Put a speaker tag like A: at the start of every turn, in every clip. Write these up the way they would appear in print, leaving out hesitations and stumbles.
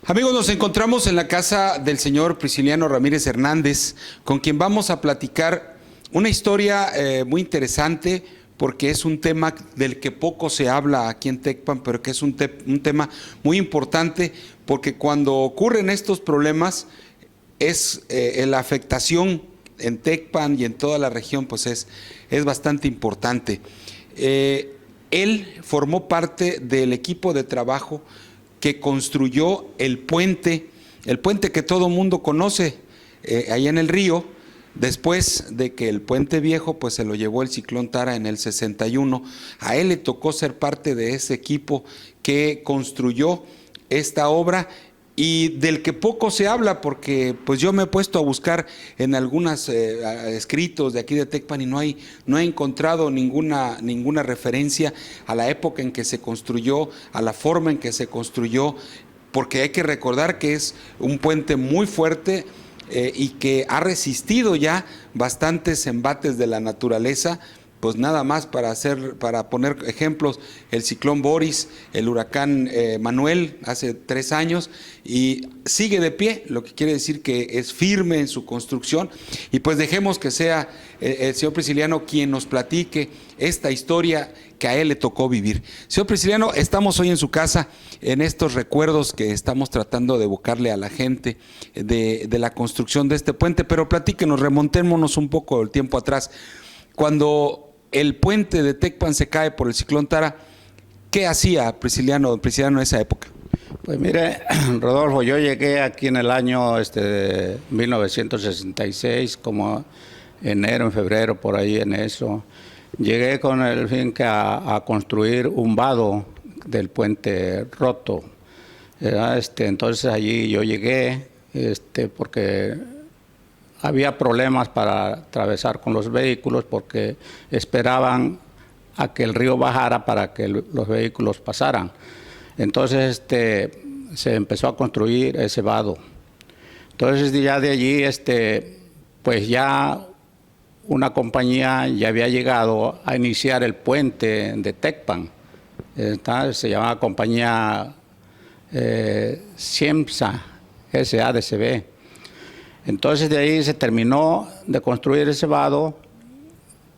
A: Amigos, nos encontramos en la casa del señor Prisciliano Ramírez Hernández, con quien vamos a platicar una historia muy interesante, porque es un tema del que poco se habla aquí en Tecpan, pero que es un tema muy importante, porque cuando ocurren estos problemas, la afectación en Tecpan y en toda la región, pues es bastante importante. Él formó parte del equipo de trabajo que construyó el puente que todo mundo conoce ahí en el río, después de que el puente viejo pues se lo llevó el ciclón Tara en el 61. A él le tocó ser parte de ese equipo que construyó esta obra y del que poco se habla, porque pues yo me he puesto a buscar en algunos escritos de aquí de Tecpan y no he encontrado ninguna referencia a la época en que se construyó, a la forma en que se construyó, porque hay que recordar que es un puente muy fuerte y que ha resistido ya bastantes embates de la naturaleza. Pues nada más para poner ejemplos, el ciclón Boris, el huracán Manuel hace 3 años, y sigue de pie, lo que quiere decir que es firme en su construcción. Y pues dejemos que sea el señor Prisciliano quien nos platique esta historia que a él le tocó vivir. Señor Prisciliano, estamos hoy en su casa en estos recuerdos que estamos tratando de evocarle a la gente de la construcción de este puente, pero platíquenos, remontémonos un poco el tiempo atrás. Cuando el puente de Tecpan se cae por el ciclón Tara, ¿qué hacía Prisciliano en esa época?
B: Pues mire, Rodolfo, yo llegué aquí en el año 1966, como enero, en febrero, por ahí en eso. Llegué con el fin a construir un vado del puente roto. Entonces allí yo llegué porque había problemas para atravesar con los vehículos, porque esperaban a que el río bajara para que los vehículos pasaran. Entonces se empezó a construir ese vado. Entonces ya de allí pues ya una compañía ya había llegado a iniciar el puente de Tecpan. Se llamaba compañía SIEMSA, SADCB. Entonces de ahí se terminó de construir ese vado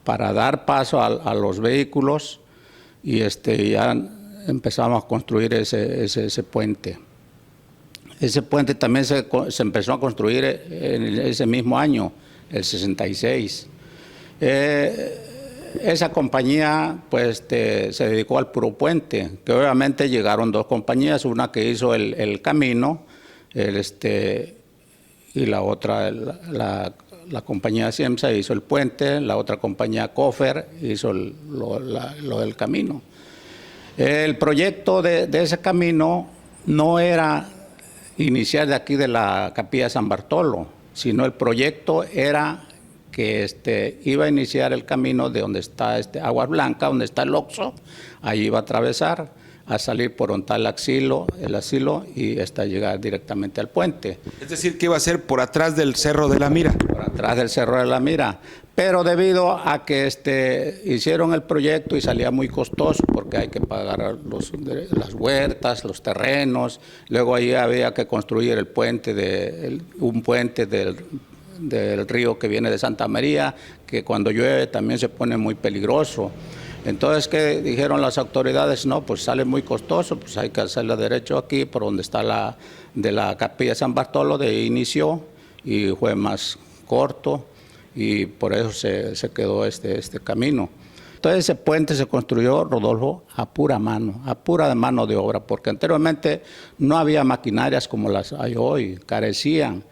B: para dar paso a los vehículos y ya empezamos a construir ese puente. Ese puente también se empezó a construir en ese mismo año, el 66. Esa compañía pues se dedicó al puro puente, que obviamente llegaron 2 compañías, una que hizo el camino, y la otra, la compañía SIEMSA hizo el puente, la otra compañía COFER hizo lo del camino. El proyecto de ese camino no era iniciar de aquí de la Capilla San Bartolo, sino el proyecto era que iba a iniciar el camino de donde está Aguas Blancas, donde está el Oxxo, ahí iba a atravesar, a salir por donde está el asilo y hasta llegar directamente al puente.
A: Es decir, que iba a ser por atrás del Cerro de la Mira.
B: Por atrás del Cerro de la Mira. Pero debido a que hicieron el proyecto y salía muy costoso, porque hay que pagar las huertas, los terrenos, luego ahí había que construir el puente, un puente del río que viene de Santa María, que cuando llueve también se pone muy peligroso. Entonces, ¿qué dijeron las autoridades? No, pues sale muy costoso, pues hay que hacerlo derecho aquí, por donde está de la Capilla San Bartolo, de ahí inició, y fue más corto, y por eso se quedó este camino. Entonces, ese puente se construyó, Rodolfo, a pura mano de obra, porque anteriormente no había maquinarias como las hay hoy, carecían.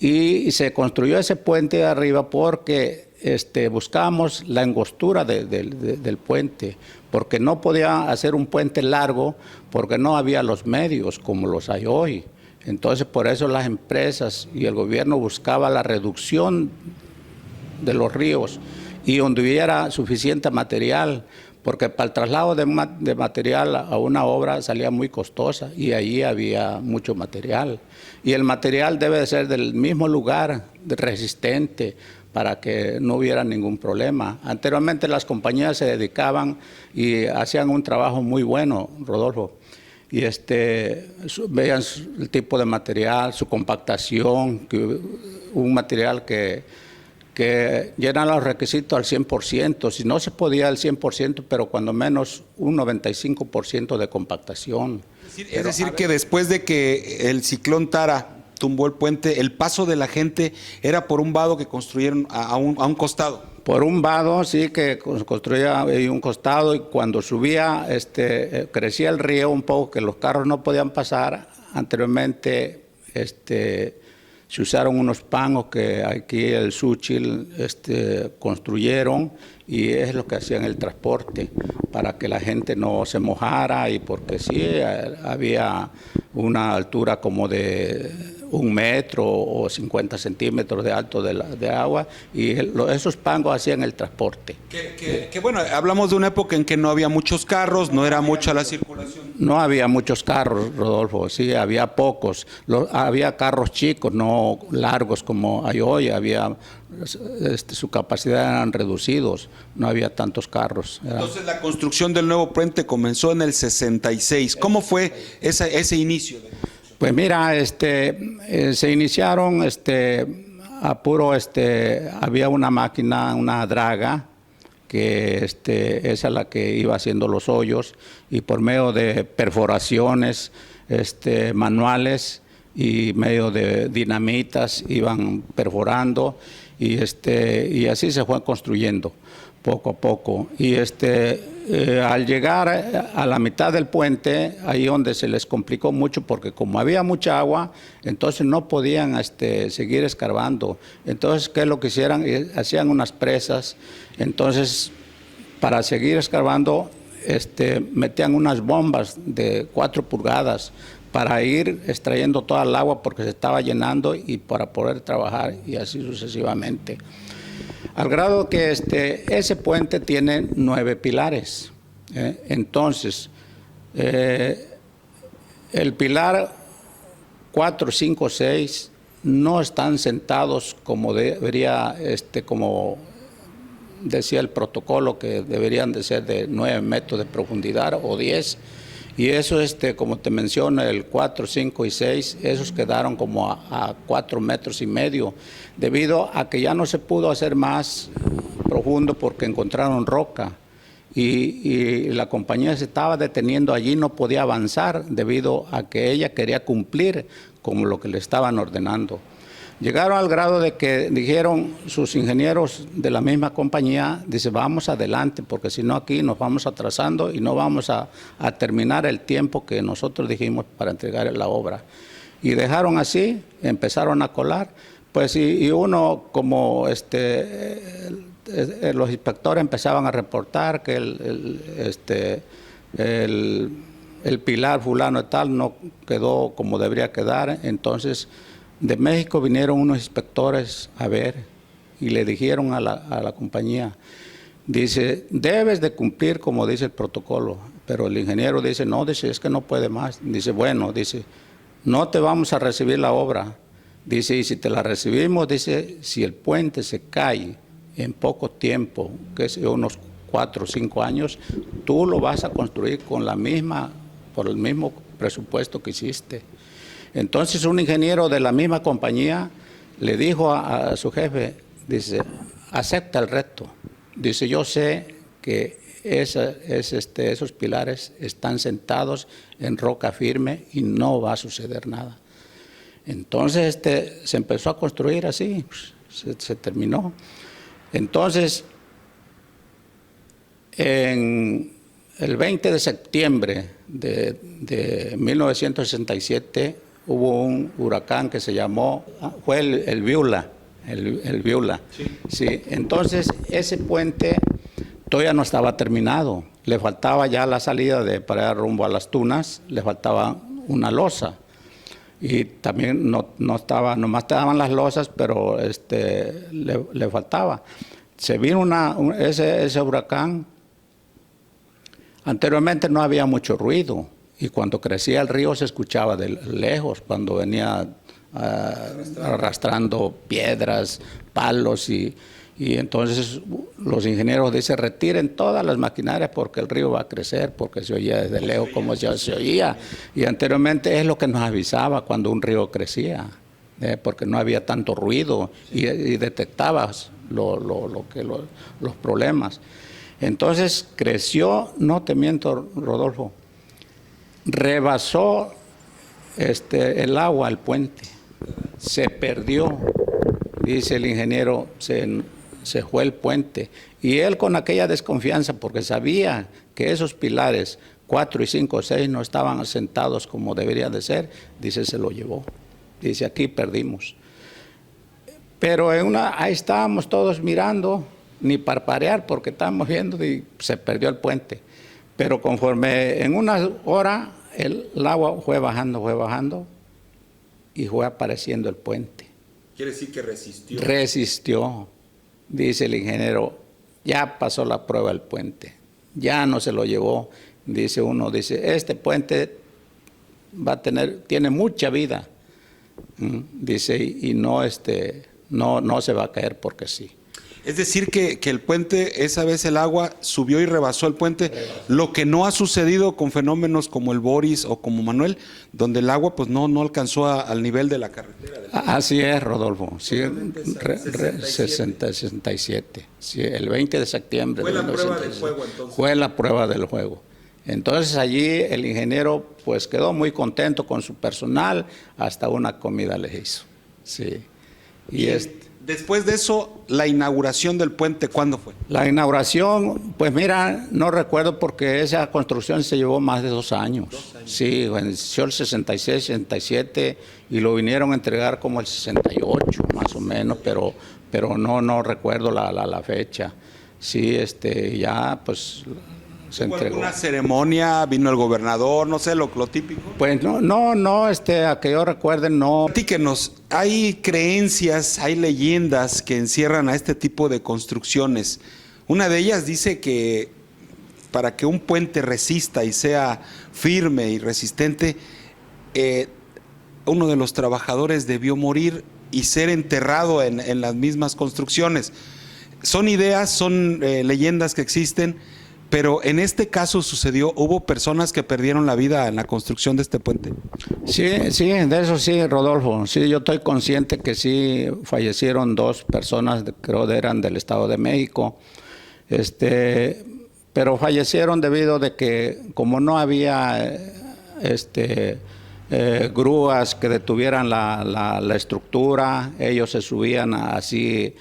B: Y se construyó ese puente de arriba porque buscábamos la angostura del puente, porque no podía hacer un puente largo, porque no había los medios como los hay hoy. Entonces, por eso las empresas y el gobierno buscaba la reducción de los ríos y donde hubiera suficiente material, porque para el traslado de material a una obra salía muy costosa y ahí había mucho material. Y el material debe de ser del mismo lugar, resistente, para que no hubiera ningún problema. Anteriormente las compañías se dedicaban y hacían un trabajo muy bueno, Rodolfo. y veían el tipo de material, su compactación, un material que llena los requisitos al 100%, si no se podía al 100%, pero cuando menos un 95% de compactación.
A: Es decir, que después de que el ciclón Tara tumbó el puente, el paso de la gente era por un vado que construyeron a un costado.
B: Por un vado, sí, que construía un costado, y cuando subía, crecía el río un poco, que los carros no podían pasar. Anteriormente, se usaron unos pangos que aquí el Xúchitl construyeron, y es lo que hacían el transporte, para que la gente no se mojara, y porque sí, había una altura como de 1 metro o 50 centímetros de alto de agua, y esos pangos hacían el transporte.
A: Que bueno, hablamos de una época en que no había muchos carros, no era mucha la circulación.
B: No había muchos carros, Rodolfo, sí, había pocos. Había carros chicos, no largos como hay hoy, había su capacidad eran reducidos, no había tantos carros.
A: Entonces la construcción del nuevo puente comenzó en el 66. ¿Cómo fue ese inicio?
B: Pues mira, se iniciaron a puro, había una máquina, una draga, que esa es la que iba haciendo los hoyos, y por medio de perforaciones manuales y medio de dinamitas iban perforando, y así se fue construyendo poco a poco. Y al llegar a la mitad del puente, ahí donde se les complicó mucho, porque como había mucha agua, entonces no podían seguir escarbando. Entonces, ¿qué es lo que hicieron? Hacían unas presas. Entonces, para seguir escarbando, metían unas bombas de 4 pulgadas para ir extrayendo toda el agua, porque se estaba llenando, y para poder trabajar, y así sucesivamente. Al grado que ese puente tiene 9 pilares. Entonces, el pilar 4, 5, 6 no están sentados como debería, como decía el protocolo, que deberían de ser de 9 metros de profundidad o 10. Y eso, como te menciono, el 4, 5 y 6, esos quedaron como a 4 metros y medio, debido a que ya no se pudo hacer más profundo porque encontraron roca. Y la compañía se estaba deteniendo allí, no podía avanzar, debido a que ella quería cumplir con lo que le estaban ordenando. Llegaron al grado de que dijeron sus ingenieros de la misma compañía, dice, vamos adelante, porque si no aquí nos vamos atrasando y no vamos a terminar el tiempo que nosotros dijimos para entregar la obra. Y dejaron así, empezaron a colar, pues y uno como los inspectores empezaban a reportar que el pilar fulano tal no quedó como debería quedar. Entonces de México vinieron unos inspectores a ver y le dijeron a la compañía, dice, debes de cumplir como dice el protocolo. Pero el ingeniero dice, no, dice, es que no puede más. Dice, bueno, dice, no te vamos a recibir la obra. Dice, y si te la recibimos, dice, si el puente se cae en poco tiempo, que es unos 4 o 5 años, tú lo vas a construir con por el mismo presupuesto que hiciste. Entonces un ingeniero de la misma compañía le dijo a su jefe, dice, acepta el reto. Dice, yo sé que esos pilares están sentados en roca firme y no va a suceder nada. Entonces se empezó a construir así, se terminó. Entonces, en el 20 de septiembre de 1967 hubo un huracán que se llamó, fue el Viula, el Viula. Sí. Sí. Entonces, ese puente todavía no estaba terminado, le faltaba ya la salida para rumbo a las Tunas, le faltaba una losa. Y también no estaba, nomás estaban las losas, pero le faltaba. Se vino ese huracán. Anteriormente no había mucho ruido, y cuando crecía el río se escuchaba de lejos, cuando venía arrastrando piedras, palos, y Y entonces los ingenieros dicen, retiren todas las maquinarias porque el río va a crecer, porque se oía desde lejos como ya se oía. Y anteriormente es lo que nos avisaba cuando un río crecía, porque no había tanto ruido y detectabas los problemas. Entonces creció, no te miento, Rodolfo, rebasó el agua al puente, se perdió, dice el ingeniero, se fue el puente. Y él con aquella desconfianza, porque sabía que esos pilares 4 y 5 o 6 no estaban asentados como deberían de ser, dice, se lo llevó. Dice, aquí perdimos. Pero ahí estábamos todos mirando, ni parpadear, porque estábamos viendo y se perdió el puente. Pero conforme en una hora el agua fue bajando y fue apareciendo el puente.
A: Quiere decir que resistió.
B: Resistió, dice el ingeniero, ya pasó la prueba del puente, ya no se lo llevó. Dice uno, este puente tiene mucha vida, dice, y no se va a caer porque sí.
A: Es decir, que el puente, esa vez el agua subió y rebasó el puente, lo que no ha sucedido con fenómenos como el Boris o como Manuel, donde el agua pues no alcanzó al nivel de la carretera.
B: Así es, Rodolfo, sí, 67, sí, el 20 de septiembre.
A: Fue la prueba del juego entonces.
B: Fue la prueba del juego. Entonces allí el ingeniero pues quedó muy contento con su personal, hasta una comida les hizo. Sí. Y
A: después de eso, la inauguración del puente, ¿cuándo fue?
B: La inauguración, pues mira, no recuerdo porque esa construcción se llevó más de 2 años.
A: 2 años.
B: Sí, inició el 66, 67 y lo vinieron a entregar como el 68 más o menos, pero no recuerdo la fecha. Sí, ya pues se
A: ¿Hubo
B: entregó.
A: alguna ceremonia? ¿Vino el gobernador? No sé, lo típico.
B: Pues no, a que yo recuerde, no.
A: Platíquenos, hay creencias, hay leyendas que encierran a este tipo de construcciones. Una de ellas dice que para que un puente resista y sea firme y resistente, uno de los trabajadores debió morir y ser enterrado en las mismas construcciones. Son ideas, son leyendas que existen, pero en este caso sucedió, hubo personas que perdieron la vida en la construcción de este puente.
B: Sí, de eso sí, Rodolfo. Sí, yo estoy consciente que sí fallecieron 2 personas, creo que eran del Estado de México, pero fallecieron debido de que como no había grúas que detuvieran la estructura, ellos se subían así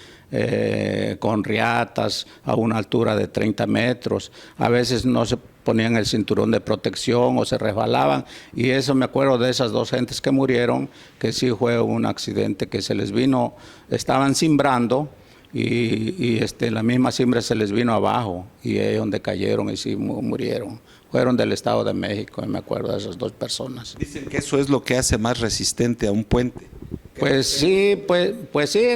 B: con riatas a una altura de 30 metros, a veces no se ponían el cinturón de protección o se resbalaban, y eso me acuerdo de esas 2 gentes que murieron, que sí fue un accidente que se les vino, estaban cimbrando y la misma cimbre se les vino abajo y es donde cayeron y sí murieron. Fueron del Estado de México, y me acuerdo de esas 2 personas.
A: Dicen que eso es lo que hace más resistente a un puente.
B: Pues sí, pues sí,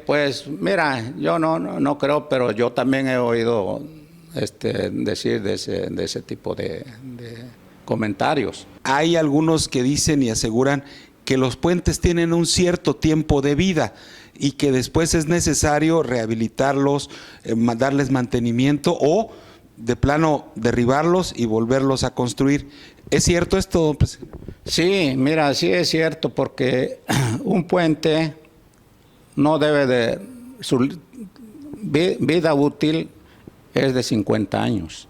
B: pues mira, yo no creo, pero yo también he oído decir de ese tipo de comentarios.
A: Hay algunos que dicen y aseguran que los puentes tienen un cierto tiempo de vida y que después es necesario rehabilitarlos, darles mantenimiento o de plano derribarlos y volverlos a construir. ¿Es cierto esto, don presidente?
B: Sí, mira, sí es cierto, porque un puente no debe de... Su vida útil es de 50 años.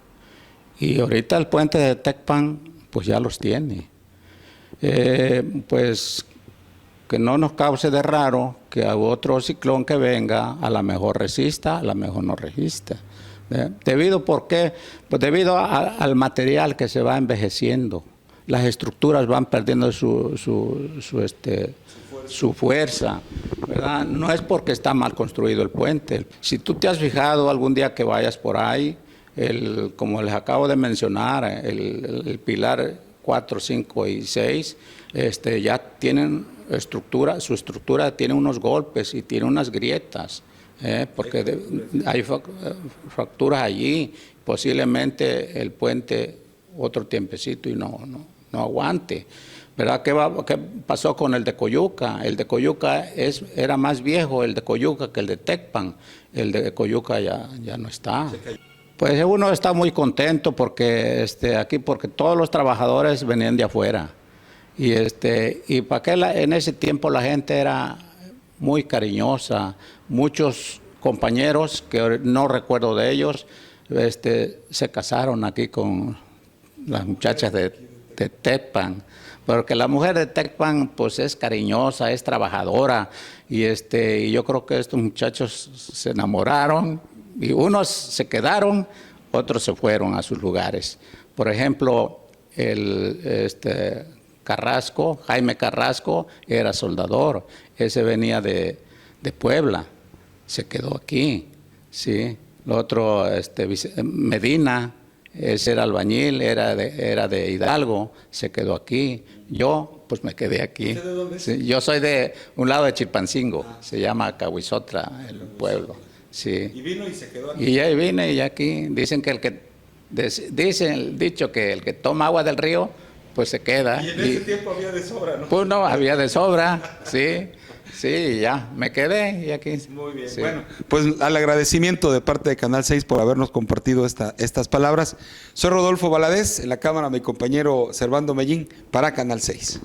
B: Y ahorita el puente de Tecpan, pues ya los tiene. Pues que no nos cause de raro que a otro ciclón que venga, a lo mejor resista, a lo mejor no resista. ¿Por qué? Pues debido al material que se va envejeciendo. Las estructuras van perdiendo su fuerza, ¿verdad? No es porque está mal construido el puente. Si tú te has fijado algún día que vayas por ahí, como les acabo de mencionar, el pilar 4, 5 y 6, ya tienen su estructura tiene unos golpes y tiene unas grietas. Porque hay fracturas allí, posiblemente el puente otro tiempecito y no aguante. ¿Verdad? ¿Qué pasó con el de Coyuca? El de Coyuca era más viejo, el de Coyuca, que el de Tecpan. El de Coyuca ya no está. Pues uno está muy contento porque porque todos los trabajadores venían de afuera. Y para que en ese tiempo la gente era muy cariñosa. Muchos compañeros, que no recuerdo de ellos, se casaron aquí con las muchachas de Tecpan. Porque la mujer de Tecpan pues es cariñosa, es trabajadora, y yo creo que estos muchachos se enamoraron, y unos se quedaron, otros se fueron a sus lugares. Por ejemplo, Jaime Carrasco era soldador, ese venía de Puebla, se quedó aquí, ¿sí? El otro, Medina, ese era albañil, era de Hidalgo, se quedó aquí. Yo, pues me quedé aquí.
A: ¿Usted de dónde es?
B: Sí, yo soy de un lado de Chilpancingo, se llama Cahuizotra, el pueblo. Sí.
A: Y vino y se quedó aquí.
B: Y ya vine y aquí dicen dicen el dicho que el que toma agua del río, pues se queda.
A: Y en ese tiempo había de sobra, ¿no?
B: Pues no, había de sobra, sí. Sí, ya, me quedé y aquí.
A: Muy bien.
B: Sí.
A: Bueno, pues al agradecimiento de parte de Canal 6 por habernos compartido estas palabras. Soy Rodolfo Valadez, en la cámara mi compañero Servando Mellín para Canal 6.